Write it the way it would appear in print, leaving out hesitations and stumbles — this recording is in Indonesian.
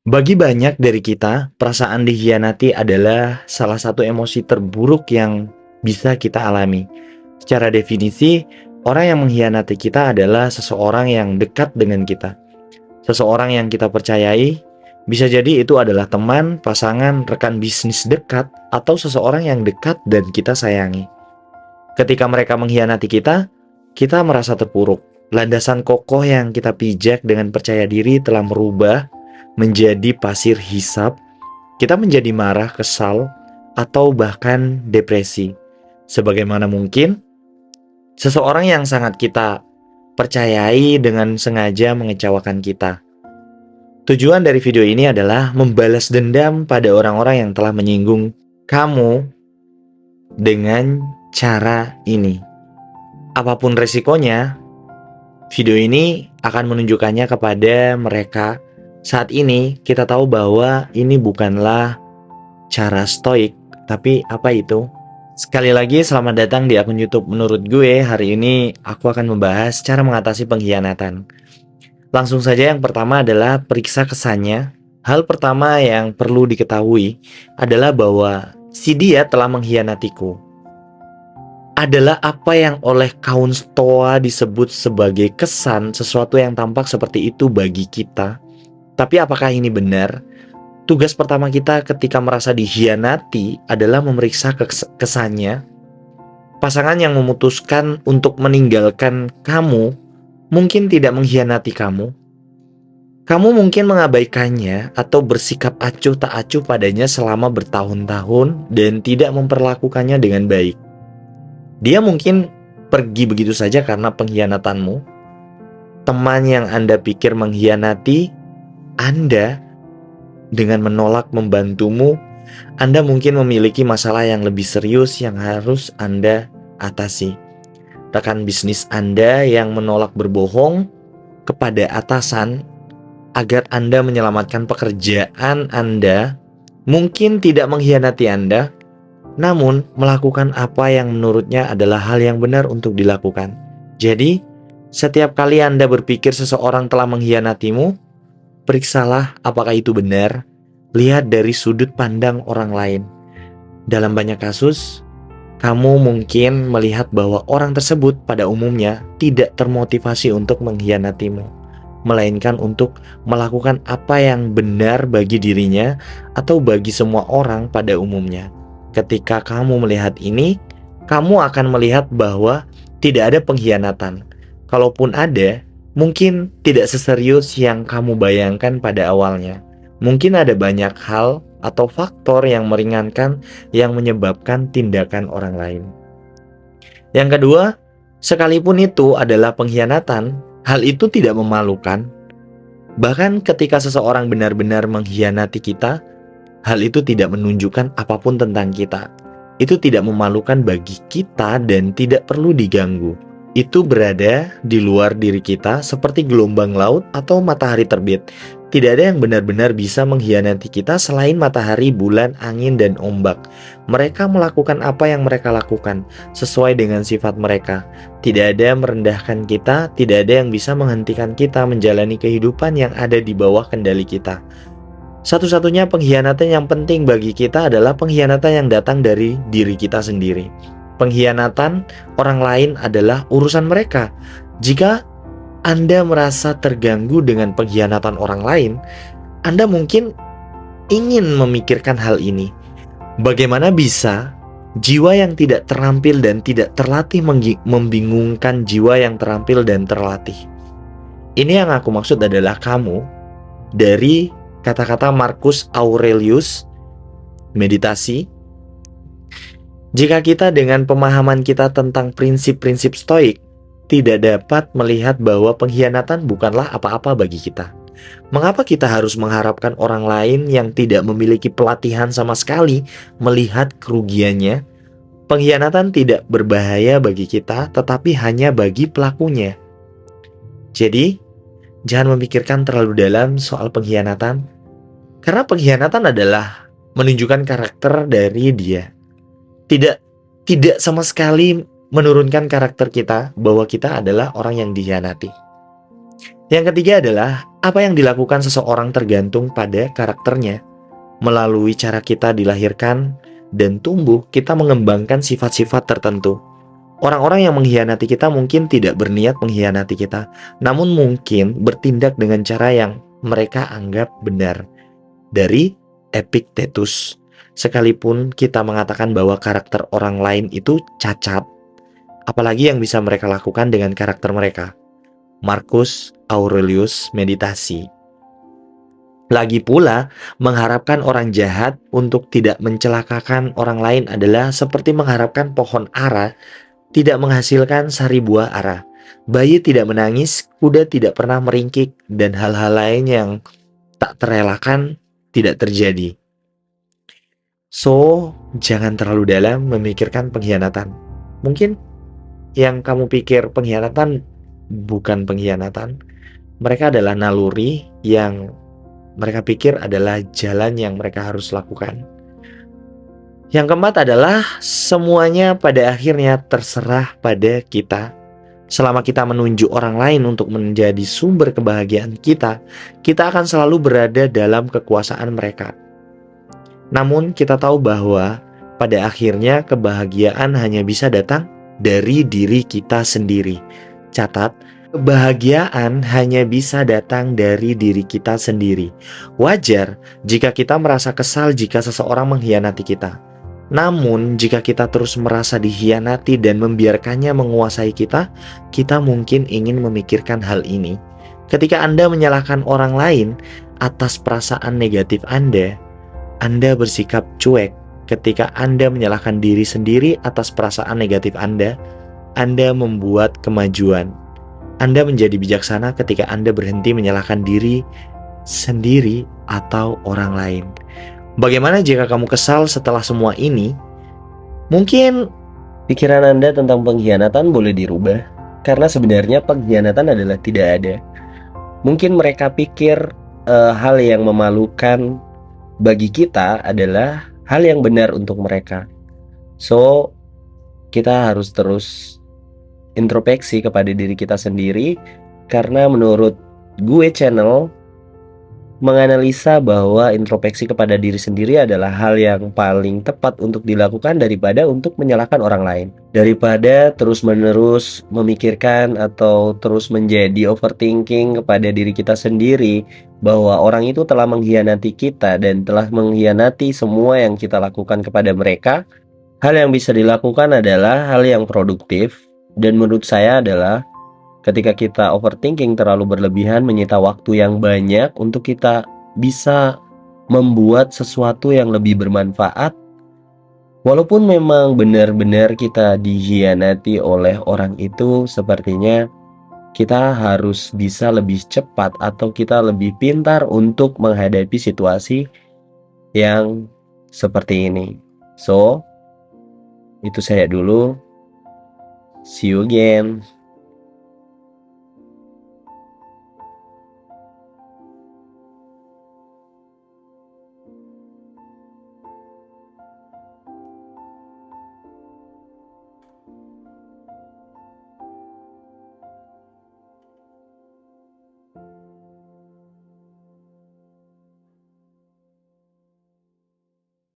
Bagi banyak dari kita, perasaan dikhianati adalah salah satu emosi terburuk yang bisa kita alami. Secara definisi, orang yang mengkhianati kita adalah seseorang yang dekat dengan kita. Seseorang yang kita percayai, bisa jadi itu adalah teman, pasangan, rekan bisnis dekat, atau seseorang yang dekat dan kita sayangi. Ketika mereka mengkhianati kita merasa terpuruk. Landasan kokoh yang kita pijak dengan percaya diri telah berubah menjadi pasir hisap. Kita menjadi marah, kesal, atau bahkan depresi. Sebagaimana mungkin, seseorang yang sangat kita percayai dengan sengaja mengecewakan kita. Tujuan dari video ini adalah membalas dendam pada orang-orang yang telah menyinggung kamu dengan cara ini. Apapun resikonya, video ini akan menunjukkannya kepada mereka. Saat ini kita tahu bahwa ini bukanlah cara stoik, tapi apa itu? Sekali lagi selamat datang di akun YouTube Menurut Gue. Hari ini aku akan membahas cara mengatasi pengkhianatan. Langsung saja, yang pertama adalah periksa kesannya. Hal pertama yang perlu diketahui adalah bahwa si dia telah mengkhianatiku adalah apa yang oleh kaum Stoa disebut sebagai kesan, sesuatu yang tampak seperti itu bagi kita. Tapi apakah ini benar? Tugas pertama kita ketika merasa dikhianati adalah memeriksa kesannya. Pasangan yang memutuskan untuk meninggalkan kamu mungkin tidak mengkhianati kamu. Kamu mungkin mengabaikannya atau bersikap acuh tak acuh padanya selama bertahun-tahun dan tidak memperlakukannya dengan baik. Dia mungkin pergi begitu saja karena pengkhianatanmu. Teman yang Anda pikir mengkhianati Anda dengan menolak membantumu, Anda mungkin memiliki masalah yang lebih serius yang harus Anda atasi. Rekan bisnis Anda yang menolak berbohong kepada atasan agar Anda menyelamatkan pekerjaan Anda mungkin tidak mengkhianati Anda, namun melakukan apa yang menurutnya adalah hal yang benar untuk dilakukan. Jadi, setiap kali Anda berpikir seseorang telah mengkhianatimu, periksalah apakah itu benar. Lihat dari sudut pandang orang lain. Dalam banyak kasus, kamu mungkin melihat bahwa orang tersebut pada umumnya tidak termotivasi untuk mengkhianatimu, melainkan untuk melakukan apa yang benar bagi dirinya atau bagi semua orang pada umumnya. Ketika kamu melihat ini, kamu akan melihat bahwa tidak ada pengkhianatan. Kalaupun ada, mungkin tidak seserius yang kamu bayangkan pada awalnya. Mungkin ada banyak hal atau faktor yang meringankan yang menyebabkan tindakan orang lain. Yang kedua, sekalipun itu adalah pengkhianatan, hal itu tidak memalukan. Bahkan ketika seseorang benar-benar mengkhianati kita, hal itu tidak menunjukkan apapun tentang kita. Itu tidak memalukan bagi kita dan tidak perlu diganggu. Itu berada di luar diri kita seperti gelombang laut atau matahari terbit. Tidak ada yang benar-benar bisa mengkhianati kita selain matahari, bulan, angin, dan ombak. Mereka melakukan apa yang mereka lakukan sesuai dengan sifat mereka. Tidak ada yang merendahkan kita, tidak ada yang bisa menghentikan kita menjalani kehidupan yang ada di bawah kendali kita. Satu-satunya pengkhianatan yang penting bagi kita adalah pengkhianatan yang datang dari diri kita sendiri. Pengkhianatan orang lain adalah urusan mereka. Jika Anda merasa terganggu dengan pengkhianatan orang lain, Anda mungkin ingin memikirkan hal ini. Bagaimana bisa jiwa yang tidak terampil dan tidak terlatih membingungkan jiwa yang terampil dan terlatih? Ini yang aku maksud adalah kamu. Dari kata-kata Marcus Aurelius, meditasi. Jika kita dengan pemahaman kita tentang prinsip-prinsip stoik tidak dapat melihat bahwa pengkhianatan bukanlah apa-apa bagi kita, mengapa kita harus mengharapkan orang lain yang tidak memiliki pelatihan sama sekali melihat kerugiannya? Pengkhianatan tidak berbahaya bagi kita, tetapi hanya bagi pelakunya. Jadi, jangan memikirkan terlalu dalam soal pengkhianatan, karena pengkhianatan adalah menunjukkan karakter dari dia. Tidak sama sekali menurunkan karakter kita bahwa kita adalah orang yang dikhianati. Yang ketiga adalah apa yang dilakukan seseorang tergantung pada karakternya. Melalui cara kita dilahirkan dan tumbuh, kita mengembangkan sifat-sifat tertentu. Orang-orang yang mengkhianati kita mungkin tidak berniat mengkhianati kita, namun mungkin bertindak dengan cara yang mereka anggap benar. Dari Epictetus, sekalipun kita mengatakan bahwa karakter orang lain itu cacat, apalagi yang bisa mereka lakukan dengan karakter mereka. Marcus Aurelius Meditasi. Lagi pula, mengharapkan orang jahat untuk tidak mencelakakan orang lain adalah seperti mengharapkan pohon ara tidak menghasilkan sari buah ara. Bayi tidak menangis, kuda tidak pernah meringkik, dan hal-hal lain yang tak terelakkan tidak terjadi. So, jangan terlalu dalam memikirkan pengkhianatan. Mungkin yang kamu pikir pengkhianatan bukan pengkhianatan. Mereka adalah naluri yang mereka pikir adalah jalan yang mereka harus lakukan. Yang keempat adalah semuanya pada akhirnya terserah pada kita. Selama kita menunjuk orang lain untuk menjadi sumber kebahagiaan kita akan selalu berada dalam kekuasaan mereka. Namun kita tahu bahwa pada akhirnya kebahagiaan hanya bisa datang dari diri kita sendiri. Catat, kebahagiaan hanya bisa datang dari diri kita sendiri. Wajar jika kita merasa kesal jika seseorang mengkhianati kita. Namun, jika kita terus merasa dikhianati dan membiarkannya menguasai kita mungkin ingin memikirkan hal ini. Ketika Anda menyalahkan orang lain atas perasaan negatif Anda bersikap cuek. Ketika Anda menyalahkan diri sendiri atas perasaan negatif Anda membuat kemajuan. Anda menjadi bijaksana ketika Anda berhenti menyalahkan diri sendiri atau orang lain. Bagaimana jika kamu kesal setelah semua ini? Mungkin pikiran Anda tentang pengkhianatan boleh dirubah, karena sebenarnya pengkhianatan adalah tidak ada. Mungkin mereka pikir hal yang memalukan bagi kita adalah hal yang benar untuk mereka. So, kita harus terus introspeksi kepada diri kita sendiri, karena menurut gue channel menganalisa bahwa introspeksi kepada diri sendiri adalah hal yang paling tepat untuk dilakukan daripada untuk menyalahkan orang lain. Daripada terus-menerus memikirkan atau terus menjadi overthinking kepada diri kita sendiri bahwa orang itu telah mengkhianati kita dan telah mengkhianati semua yang kita lakukan kepada mereka, hal yang bisa dilakukan adalah hal yang produktif, dan menurut saya adalah ketika kita overthinking terlalu berlebihan menyita waktu yang banyak untuk kita bisa membuat sesuatu yang lebih bermanfaat. Walaupun memang benar-benar kita dikhianati oleh orang itu, sepertinya kita harus bisa lebih cepat atau kita lebih pintar untuk menghadapi situasi yang seperti ini. So, itu saya dulu. See you again.